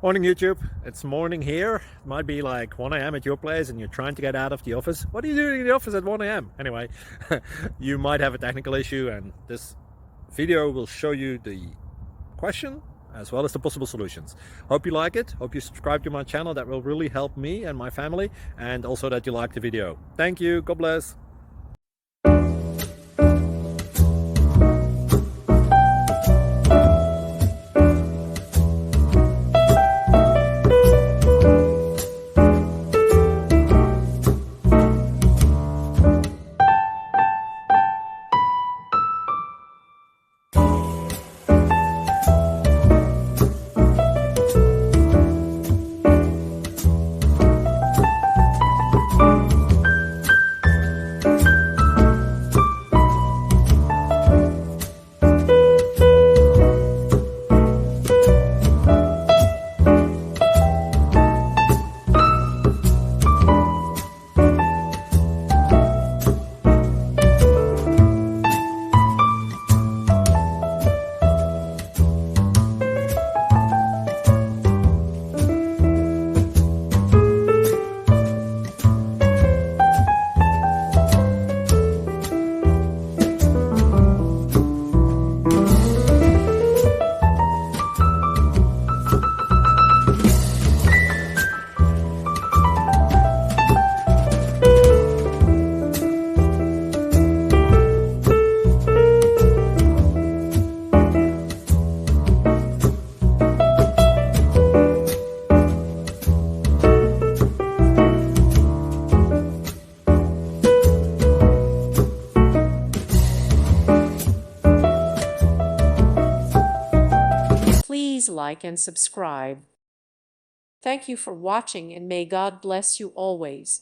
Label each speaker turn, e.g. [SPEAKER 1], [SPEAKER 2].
[SPEAKER 1] Morning YouTube, it's morning here. It might be like 1 a.m. at your place and you're trying to get out of the office. What are you doing in the office at 1 a.m.? Anyway, you might have a technical issue and this video will show you the question as well as the possible solutions. Hope you like it, hope you subscribe to my channel. That will really help me and my family, and also that you like the video. Thank you, God bless.
[SPEAKER 2] Please like and subscribe. Thank you for watching, and may God bless you always.